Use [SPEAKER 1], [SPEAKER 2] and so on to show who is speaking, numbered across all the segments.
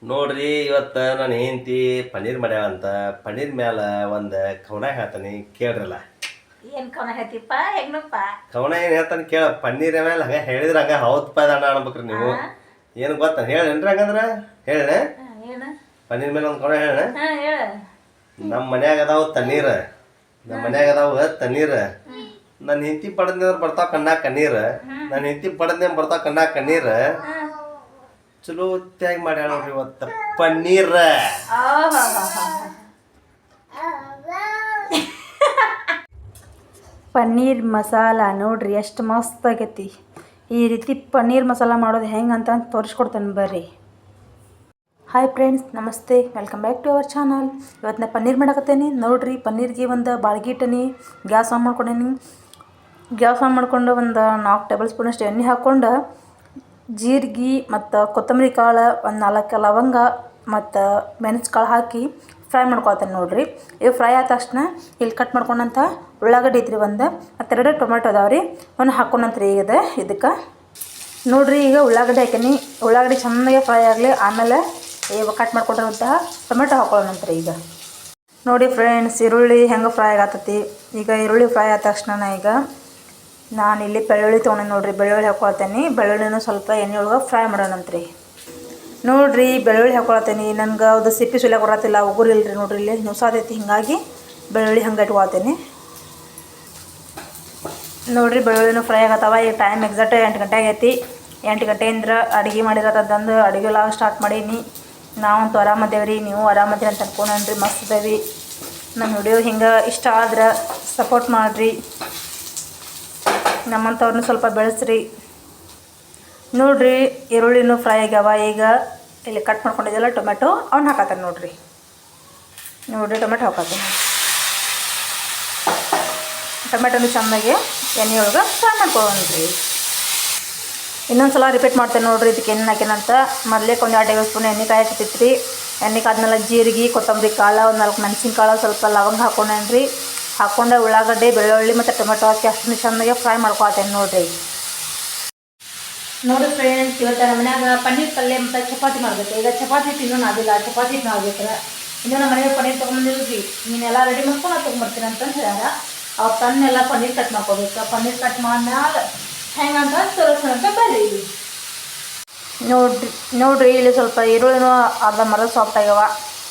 [SPEAKER 1] ನೋಡ್ರಿ ಇವತ್ತು ನನ್ನ ಹೆಂಡತಿ ಪನ್ನೀರ್ ಮಾಡ್ಯಾಳಂತ ಪನ್ನೀರ್ ಮ್ಯಾಲ ಒಂದು ಕವನ ಹೇಳ್ತಾನೆ ಕೇಳ್ರಲ್ಲ.
[SPEAKER 2] ಏನ್ ಕವನ ಹೇಳ್ತಿಪ್ಪ ಹೆಂಗಪ್ಪ?
[SPEAKER 1] ಕವನ ಏನು ಹೇಳ್ತಾನೆ ಕೇಳ. ಪನ್ನೀರ್ ಮೇಲೆ ಹಂಗೆ ಹೇಳಿದ್ರೆ ಹಂಗೆ ಹೌದಪ್ಪ ಅಣ್ಣ ಅನ್ಬೇಕ್ರಿ ನೀವು. ಏನು ಗೊತ್ತ ಹೇಳೇನ್ರಿ? ಹಂಗಂದ್ರೆ ಹೇಳ
[SPEAKER 2] ಏನು
[SPEAKER 1] ಪನ್ನೀರ್ ಮೇಲೆ ಒಂದು ಕವನ ಹೇಳ.
[SPEAKER 2] ಹೇಳ.
[SPEAKER 1] ನಮ್ಮ ಮನ್ಯಾಗ ಅದಾವ ತಣ್ಣೀರ್, ನಮ್ಮ ಮನ್ಯಾಗ ಅದಾವ ತಣ್ಣೀರ್. ನನ್ನ ಹೆಂಡತಿ ಪಡೆದ್ರೆ ಬರ್ತಾವ ಕಣ್ಣಾಗ ಕಣ್ಣೀರ್, ನನ್ನ ಹೆಂಡತಿ ಪಡೆದ್ರೆ ಬರ್ತಾವ ಕಣ್ಣಾಗ ಕಣ್ಣೀರ್. ಚಲೋ ಹೊತ್ತಾಗಿ ಮಾಡ್ಯಾಳ ನೋಡ್ರಿ ಇವತ್ತು ಪನ್ನೀರ್.
[SPEAKER 2] ಪನ್ನೀರ್ ಮಸಾಲ ನೋಡ್ರಿ ಎಷ್ಟು ಮಸ್ತ್ ಆಗೈತಿ. ಈ ರೀತಿ ಪನ್ನೀರ್ ಮಸಾಲ ಮಾಡೋದು ಹೆಂಗೆ ಅಂತ ತೋರಿಸ್ಕೊಡ್ತೇನೆ ಬರ್ರಿ. ಹಾಯ್ ಫ್ರೆಂಡ್ಸ್, ನಮಸ್ತೆ, welcome back to our channel. ಇವತ್ತು ನಾ ಪನ್ನೀರ್ ಮಾಡಕತ್ತೇನೆ ನೋಡ್ರಿ. ಪನ್ನೀರ್ಗೆ ಒಂದು ಬಾಳ್ಗಿ ಇಟ್ಟನಿ, ಗ್ಯಾಸ್ ಆನ್ ಮಾಡ್ಕೊಂಡೇನಿ. ಗ್ಯಾಸ್ ಆನ್ ಮಾಡ್ಕೊಂಡು ಒಂದು 4 ಟೇಬಲ್ ಸ್ಪೂನಷ್ಟು ಎಣ್ಣೆ ಹಾಕ್ಕೊಂಡು ಜೀರಿಗೆ ಮತ್ತು ಕೊತ್ತಂಬರಿ ಕಾಳು, ಒಂದು 4 ಲವಂಗ ಮತ್ತು ಮೆಣಸು ಕಾಳು ಹಾಕಿ ಫ್ರೈ ಮಾಡ್ಕೊಳ್ತೇನೆ ನೋಡಿರಿ. ಇವು ಫ್ರೈ ಆದ ತಕ್ಷಣ ಇಲ್ಲಿ ಕಟ್ ಮಾಡ್ಕೊಂಡಂಥ ಉಳ್ಳಾಗಡ್ಡಿ ಐತ್ರಿ, ಒಂದು ಮತ್ತು 2 ಟೊಮೆಟೊ ಅದಾವ್ರಿ, ಒಂದು ಹಾಕ್ಕೊಂಡಂತ್ರಿ. ಈಗ ಇದಕ್ಕೆ ನೋಡಿರಿ, ಈಗ ಉಳ್ಳಾಗಡ್ಡಿ ಹಾಕೀನಿ. ಉಳ್ಳಾಗಡ್ಡಿ ಚೆನ್ನಾಗಿ ಫ್ರೈ ಆಗಲಿ, ಆಮೇಲೆ ಈಗ ಕಟ್ ಮಾಡ್ಕೊಂಡಿರುವಂತಹ ಟೊಮೆಟೊ ಹಾಕೊಳ್ಳೋಣಂತ್ರಿ. ಈಗ ನೋಡಿ ಫ್ರೆಂಡ್ಸ್, ಈರುಳ್ಳಿ ಹೆಂಗೆ ಫ್ರೈ ಆಗತ್ತೈತಿ. ಈಗ ಈರುಳ್ಳಿ ಫ್ರೈ ಆದ ತಕ್ಷಣ ಈಗ ನಾನಿಲ್ಲಿ ಬೆಳ್ಳುಳ್ಳಿ ತೊಗೊಂಡು ನೋಡಿರಿ, ಬೆಳ್ಳುಳ್ಳಿ ಹಾಕೊಳ್ತೇನೆ. ಬೆಳ್ಳುಳ್ಳಿನೂ ಸ್ವಲ್ಪ ಎಣ್ಣೆ ಒಳಗೆ ಫ್ರೈ ಮಾಡೋಣಂತ್ರಿ. ನೋಡಿರಿ, ಬೆಳ್ಳುಳ್ಳಿ ಹಾಕೊಳ್ತೇನೆ. ನನಗೆ ಅದು ಸಿಪ್ಪಿ ಸುಲಿಯಾಗ ಬರತ್ತಿಲ್ಲ, ಉಗುರಿಲ್ರಿ ನೋಡ್ರಿ, ಇಲ್ಲಿ ನುಸಾದೈತಿ, ಹಿಂಗಾಗಿ ಬೆಳ್ಳುಳ್ಳಿ ಹಂಗೆ ಇಟ್ಕೊಳ್ತೇನೆ. ನೋಡಿರಿ, ಬೆಳ್ಳುಳ್ಳಿನೂ ಫ್ರೈ ಆಗತ್ತವ. ಈಗ ಟೈಮ್ ಎಕ್ಸಾಕ್ಟ್ 8 ಗಂಟೆ ಆಗೈತಿ. 8 ಗಂಟೆಯಿಂದ ಅಡುಗೆ ಮಾಡಿರತ್ತಂದು ಅಡುಗೆ ಲಾಗ ಸ್ಟಾರ್ಟ್ ಮಾಡೀನಿ. ನಾವಂತೂ ಆರಾಮದೇವ್ರಿ, ನೀವು ಆರಾಮದೇವಿ ಅಂತ ಅನ್ಕೊಂಡ್ರಿ. ಮಸ್ತ್ ಇದೇವಿ. ನಮ್ಮ ವಿಡಿಯೋ ಹಿಂಗೆ ಇಷ್ಟ ಆದ್ರೆ ಸಪೋರ್ಟ್ ಮಾಡಿರಿ, ನಮ್ಮಂಥವ್ರನ್ನ ಸ್ವಲ್ಪ ಬೆಳೆಸ್ರಿ. ನೋಡಿರಿ, ಈರುಳ್ಳಿನೂ ಫ್ರೈ ಆಗ್ಯಾವ. ಈಗ ಇಲ್ಲಿ ಕಟ್ ಮಾಡ್ಕೊಂಡಿದ್ದೆಲ್ಲ ಟೊಮೆಟೊ ಅವ್ನು ಹಾಕತ್ತೇನೆ ನೋಡಿರಿ. ಟೊಮೆಟೊ ಹಾಕತ್ತೇನೆ. ಟೊಮೆಟೊನು ಚೆನ್ನಾಗಿ ಎಣ್ಣೆ ಒಳಗೆ ಫ್ರೈ ಮಾಡ್ಕೊಳ್ಳೋಣ್ರಿ. ಇನ್ನೊಂದು ಸಲ ರಿಪೀಟ್ ಮಾಡ್ತೇನೆ ನೋಡಿರಿ, ಇದಕ್ಕೆ ಎಣ್ಣೆ ಹಾಕಿನಂತ ಮೊದಲೇ ಒಂದು 2 ಟೇಬಲ್ ಸ್ಪೂನ್ ಎಣ್ಣೆ ಕಾಯಕ್ಕಿಟ್ಟಿತ್ತು. ಎಣ್ಣೆ ಕಾದ್ಮೇಲೆ ಜೀರಿಗೆ, ಕೊತ್ತಂಬರಿ ಕಾಳು, ಒಂದು 4 ಮೆಣಸಿನ್ಕಾಳು, ಸ್ವಲ್ಪ ಲವಂಗ ಹಾಕೊಂಡೇನ್ರಿ. ಹಾಕ್ಕೊಂಡು ಉಳ್ಳಾಗಡ್ಡೆ, ಬೆಳ್ಳುಳ್ಳಿ ಮತ್ತು ಟೊಮೆಟೊ ಹಾಕಿ ಅಷ್ಟು ಚೆನ್ನಾಗಿ ಫ್ರೈ ಮಾಡ್ಕೊಳ್ತೇನೆ ನೋಡಿರಿ. ನೋಡಿ ಫ್ರೆಂಡ್ಸ್, ಇವತ್ತು ನಮ್ಮ ಮನ್ಯಾಗ ಪನ್ನೀರ್ ಪಲ್ಯ ಮತ್ತು ಚಪಾತಿ ಮಾಡಬೇಕು. ಈಗ ಚಪಾತಿ ಇನ್ನೂ ನಾದಿಲ್ಲ, ಚಪಾತಿ ನಾದ್ಬೇಕ್ರೆ. ಇನ್ನೂ ನಮ್ಮ ಮನೆಗೆ ಪನ್ನೀರ್ ತೊಗೊಂಬಂದಿದ್ವಿ, ನೀನೆಲ್ಲ ರೆಡಿ ಮಾಡ್ಕೊಂಡು ತೊಗೊಂಬರ್ತೀನಿ ಅಂತಂದು ಹೇಳ್ಯಾರ. ಅವ್ರು ತನ್ನೆಲ್ಲ ಪನ್ನೀರ್ ಕಟ್ ಮಾಡ್ಕೋಬೇಕು. ಪನ್ನೀರ್ ಕಟ್ ಮಾಡಿದ್ಮೇಲೆ ಹೆಂಗಂತ ತೋರಿಸೋಣಂತ ಬರ್ರಿ. ನೋಡ್ರಿ ಇಲ್ಲಿ ಸ್ವಲ್ಪ ಈರುಳ್ಳಿನೂ ಅರ್ಧಂಬರ್ಧ ಸಾಫ್ಟ್ ಆಗ್ಯಾವ.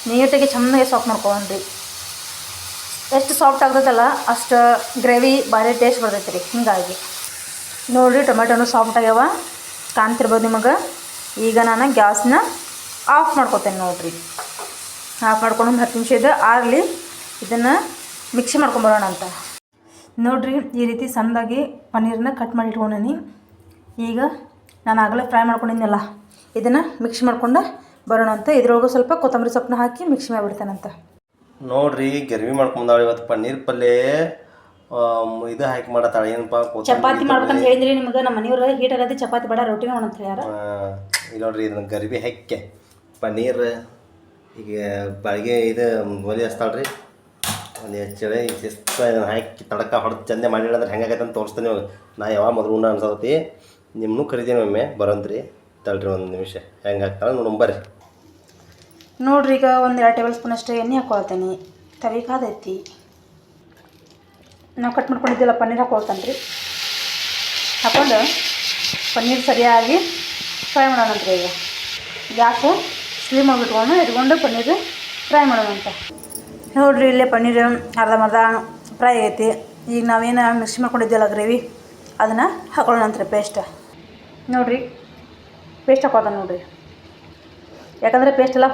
[SPEAKER 2] ನೀಟಾಗಿ ಚೆನ್ನಾಗಿ ಸಾಫ್ಟ್ ಮಾಡ್ಕೊಂಡ್ರಿ. ಎಷ್ಟು ಸಾಫ್ಟ್ ಆಗ್ತದಲ್ಲ ಅಷ್ಟು ಗ್ರೇವಿ ಭಾರಿ ಟೇಸ್ಟ್ ಬರ್ತೈತೆ ರೀ. ಹಿಂಗಾಗಿ ನೋಡಿರಿ, ಟೊಮೆಟೊನು ಸಾಫ್ಟ್ ಆಗ್ಯಾವ, ಕಾಣ್ತಿರ್ಬೋದು ನಿಮಗೆ. ಈಗ ನಾನು ಗ್ಯಾಸ್ನ ಆಫ್ ಮಾಡ್ಕೊತೇನೆ ನೋಡಿರಿ. ಆಫ್ ಮಾಡ್ಕೊಂಡು ಒಂದು 10 ನಿಮಿಷ ಆಗಲಿ, ಇದನ್ನು ಮಿಕ್ಸಿ ಮಾಡ್ಕೊಂಬರೋಣ ಅಂತ. ನೋಡಿರಿ, ಈ ರೀತಿ ಸಣ್ಣದಾಗಿ ಪನ್ನೀರನ್ನ ಕಟ್ ಮಾಡಿ ಇಟ್ಕೊಂಡೀನಿ. ಈಗ ನಾನು ಆಗಲೇ ಫ್ರೈ ಮಾಡ್ಕೊಂಡಿದ್ನಲ್ಲ, ಇದನ್ನು ಮಿಕ್ಸ್ ಮಾಡ್ಕೊಂಡು ಬರೋಣ ಅಂತ. ಇದ್ರೊಳಗೆ ಸ್ವಲ್ಪ ಕೊತ್ತಂಬರಿ ಸೊಪ್ಪನ್ನ ಹಾಕಿ ಮಿಕ್ಸ್ ಮಾಡಿಬಿಡ್ತೇನಂತ.
[SPEAKER 1] ನೋಡ್ರಿ, ಗೆರ್ವಿ ಮಾಡ್ಕೊಂಡಾಳ ಇವತ್ತು ಪನ್ನೀರ್ ಪಲ್ಯ. ಇದು ಹಾಕಿ ಮಾಡತ್ತಾಳೆ ಏನಪ್ಪ,
[SPEAKER 2] ಚಪಾತಿ ಮಾಡ್ಬೇಕಂತ ಹೇಳಿದ್ರಿ ನಿಮ್ಗೆ. ನಮ್ಮ ಮನೆಯವ್ರು ಹೀಟ್ ಆಗತ್ತೆ, ಚಪಾತಿ ಬೇಡ ರೊಟ್ಟಿನ ಅಂತ ಹೇಳ್ಯಾರ.
[SPEAKER 1] ಇಲ್ಲ ನೋಡ್ರಿ, ಇದನ್ನ ಗರ್ಬಿ ಹಾಕಿ ಪನ್ನೀರ್ ಈಗ ಬಾಳಿಗೆ ಇದು ಒಲೆ ಹಚ್ತಾಳ್ರಿ. ಒಂದು ಹೆಚ್ಚಳೆ ಶಿಸ್ತ ಇದನ್ನು ಹಾಕಿ ತಡಕ ಹೊಡೆದು ಚಂದೆ ಮಾಡಿದ್ರೆ ಹೆಂಗಾಗೈತೆ ಅಂತ ತೋರಿಸ್ತೀನಿ. ನಾ ಯಾವಾಗ ಮೊದಲು ಉಣ್ಣ ಅನ್ಸತಿ, ನಿಮ್ಮನ್ನೂ ಕರಿತೀನಿ ಒಮ್ಮೆ ಬರೋಂತ್ರಿ. ತಳ್ರಿ ಒಂದು ನಿಮಿಷ ಹೆಂಗೆ ಹಾಕ್ತಾಳೆ ನೋಡೋಣ ಬರ್ರಿ.
[SPEAKER 2] ನೋಡ್ರಿ, ಈಗ ಒಂದು 2 ಟೇಬಲ್ ಸ್ಪೂನ್ ಅಷ್ಟು ಎಣ್ಣೆ ಹಾಕ್ಕೊಳ್ತೇನೆ. ತವಿ ಕಾದೈತಿ. ನಾವು ಕಟ್ ಮಾಡ್ಕೊಂಡಿದ್ದೆಲ್ಲ ಪನ್ನೀರ್ ಹಾಕ್ಕೊಳ್ತಾನೆ ರೀ. ಹಾಕ್ಕೊಂಡು ಪನ್ನೀರ್ ಸರಿಯಾಗಿ ಫ್ರೈ ಮಾಡೋಣಂತ್ರಿ. ಈಗ ಗ್ಯಾಸು ಸ್ಲೀಮ್ ಆಗಿಟ್ಕೊಂಡು ಇಟ್ಕೊಂಡು ಪನ್ನೀರ್ ಫ್ರೈ ಮಾಡೋಣಂತ. ನೋಡಿರಿ, ಇಲ್ಲೇ ಪನ್ನೀರ್ ಅರ್ಧಂಬರ್ಧ ಫ್ರೈ ಆಗೈತಿ. ಈಗ ನಾವೇನು ಮಿಕ್ಸ್ ಮಾಡ್ಕೊಂಡಿದ್ದೆಲ್ಲ ಗ್ರೇವಿ ಅದನ್ನು ಹಾಕೊಳ್ಳೋಣಂತ್ರಿ. ಪೇಸ್ಟ್ ನೋಡಿರಿ, ಪೇಸ್ಟ್ ಹಾಕ್ಕೊಳ್ತಾನೆ ನೋಡಿರಿ. ಯಾಕಂದರೆ ಪೇಸ್ಟ್ ಎಲ್ಲ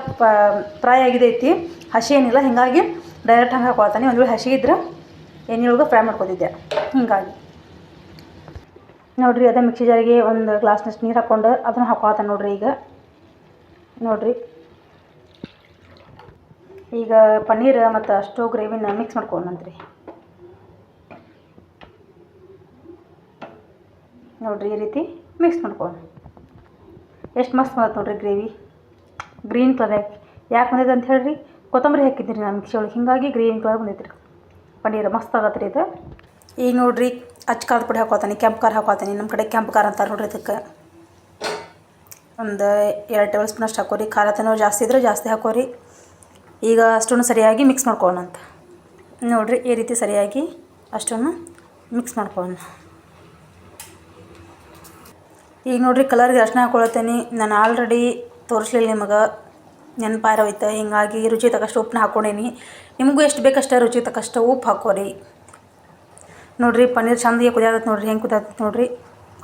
[SPEAKER 2] ಫ್ರೈ ಆಗಿದೈತಿ, ಹಸಿ ಏನಿಲ್ಲ, ಹೀಗಾಗಿ ಡೈರೆಕ್ಟ್ ಹಂಗೆ ಹಾಕ್ಕೊಳ್ತಾನೆ. ಒಂದು ವೇಳೆ ಹಸಿ ಇದ್ರೆ ಎಣ್ಣೆಯೊಳಗೆ ಫ್ರೈ ಮಾಡ್ಕೊತಿದ್ದೆ, ಹೀಗಾಗಿ ನೋಡಿರಿ. ಅದೇ ಮಿಕ್ಸಿ ಜಾರಿಗೆ ಒಂದು ಗ್ಲಾಸ್ನಷ್ಟು ನೀರು ಹಾಕ್ಕೊಂಡು ಅದನ್ನು ಹಾಕ್ಕೊಳ್ತಾನೆ ನೋಡಿರಿ. ಈಗ ಪನ್ನೀರ್ ಮತ್ತು ಅಷ್ಟು ಗ್ರೇವಿನ ಮಿಕ್ಸ್ ಮಾಡ್ಕೊಳ್ಳೋಣಂತ್ರಿ. ನೋಡಿರಿ, ಈ ರೀತಿ ಮಿಕ್ಸ್ ಮಾಡ್ಕೊಳ್ಳೋಣ. ಎಷ್ಟು ಮಸ್ತ್ ಬಂದೈತೆ ನೋಡಿರಿ ಗ್ರೇವಿ. ಗ್ರೀನ್ ಕಲರ್ ಯಾಕೆ ಬಂದೈತೆ ಅಂತ ಹೇಳ್ರಿ, ಕೊತ್ತಂಬರಿ ಹಾಕಿದ್ದೀರಿ ನಾನು ಮಿಕ್ಸಿ ಒಳಗೆ, ಹೀಗಾಗಿ ಗ್ರೀನ್ ಕಲರ್ ಬಂದೈತೆ ರೀ ಪನ್ನೀರ್. ಮಸ್ತ್ ಆಗತ್ತೆ ರೀ ಇದು. ಈಗ ನೋಡಿರಿ, ಅಚ್ಚ ಖಾರದ ಪುಡಿ ಹಾಕ್ಕೊಳ್ತಾನೆ, ಕೆಂಪು ಖಾರ ಹಾಕ್ಕೊಳ್ತಾನೆ. ನಮ್ಮ ಕಡೆ ಕೆಂಪು ಖಾರ ಅಂತಾರೆ ನೋಡ್ರಿ ಇದಕ್ಕೆ. ಒಂದು 2 ಟೇಬಲ್ ಸ್ಪೂನ್ ಅಷ್ಟು ಹಾಕೋರಿ. ಖಾರ ತಿನ್ನೋರು ಜಾಸ್ತಿ ಇದ್ರೆ ಜಾಸ್ತಿ ಹಾಕೋರಿ. ಈಗ ಅಷ್ಟನ್ನು ಸರಿಯಾಗಿ ಮಿಕ್ಸ್ ಮಾಡ್ಕೊಳ್ಳೋಣ ಅಂತ ನೋಡಿರಿ. ಈ ರೀತಿ ಸರಿಯಾಗಿ ಅಷ್ಟನ್ನು ಮಿಕ್ಸ್ ಮಾಡ್ಕೊಳ್ಳೋಣ. ಈಗ ನೋಡಿರಿ ಕಲರ್ಗೆ ಅರ್ಶಿನ ಹಾಕ್ಕೊಳತ್ತೇನೆ. ನಾನು ಆಲ್ರೆಡಿ ತೋರಿಸ್ಲಿಲ್ಲ ನಿಮಗೆ, ನೆನಪಾರೋಯ್ತು. ಹೀಗಾಗಿ ರುಚಿ ತಕ್ಕಷ್ಟು ಉಪ್ಪನ್ನ ಹಾಕ್ಕೊಂಡೀನಿ. ನಿಮಗೂ ಎಷ್ಟು ಬೇಕಷ್ಟು ರುಚಿ ತಕ್ಕಷ್ಟು ಉಪ್ಪು ಹಾಕೋರಿ. ನೋಡಿರಿ ಪನ್ನೀರ್ ಚಂದಿಗೆ ಕುದಿಯಾದತ್ ನೋಡಿರಿ. ಹೆಂಗೆ ಕುದಿಯಾದತ್ ನೋಡಿರಿ.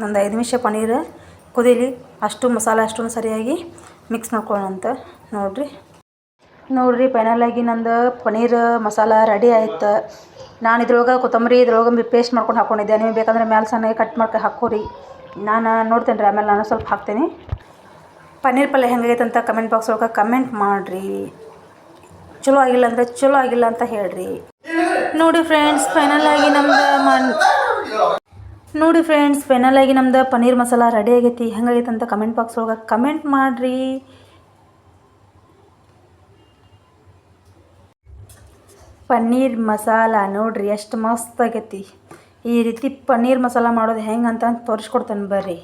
[SPEAKER 2] ಒಂದು 5 ನಿಮಿಷ ಪನ್ನೀರ್ ಕುದೀಲಿ. ಅಷ್ಟು ಮಸಾಲೆ ಅಷ್ಟನ್ನು ಸರಿಯಾಗಿ ಮಿಕ್ಸ್ ಮಾಡ್ಕೊಳ್ಳೋಣ ಅಂತ ನೋಡಿರಿ. ಫೈನಲಾಗಿ ನಂದು ಪನ್ನೀರ್ ಮಸಾಲ ರೆಡಿ ಆಯ್ತು. ನಾನು ಇದ್ರೊಳಗೆ ಕೊತ್ತಂಬರಿ ಇದ್ರೊಳಗೆ ಪೇಸ್ಟ್ ಮಾಡ್ಕೊಂಡು ಹಾಕ್ಕೊಂಡಿದ್ದೆ. ನಿಮಗೆ ಬೇಕಂದ್ರೆ ಮೇಲೆ ಸಣ್ಣಗೆ ಕಟ್ ಮಾಡ್ಕೊಂಡು ಹಾಕೋರಿ. ನಾನು ನೋಡ್ತೇನೆ ರೀ, ಆಮೇಲೆ ನಾನು ಸ್ವಲ್ಪ ಹಾಕ್ತೀನಿ. ಪನ್ನೀರ್ ಪಲ್ಯ ಹೆಂಗಾಗೈತೆ ಅಂತ ಕಮೆಂಟ್ ಬಾಕ್ಸ್ ಒಳಗೆ ಕಮೆಂಟ್ ಮಾಡಿರಿ. ಚಲೋ ಆಗಿಲ್ಲ ಅಂದರೆ ಚಲೋ ಆಗಿಲ್ಲ ಅಂತ ಹೇಳ್ರಿ. ನೋಡಿ ಫ್ರೆಂಡ್ಸ್ ಫೈನಲಾಗಿ ನಮ್ದು ಪನ್ನೀರ್ ಮಸಾಲ ರೆಡಿ ಆಗೈತಿ. ಹೆಂಗಾಗೈತೆ ಅಂತ ಕಮೆಂಟ್ ಬಾಕ್ಸ್ ಒಳಗೆ ಕಮೆಂಟ್ ಮಾಡಿರಿ. ಪನ್ನೀರ್ ಮಸಾಲ ನೋಡಿರಿ ಎಷ್ಟು ಮಸ್ತ್ ಆಗೈತಿ. ಈ ರೀತಿ ಪನ್ನೀರ್ ಮಸಾಲ ಮಾಡೋದು ಹೆಂಗೆ ಅಂತ ತೋರಿಸ್ಕೊಡ್ತೇನೆ ಬರ್ರಿ.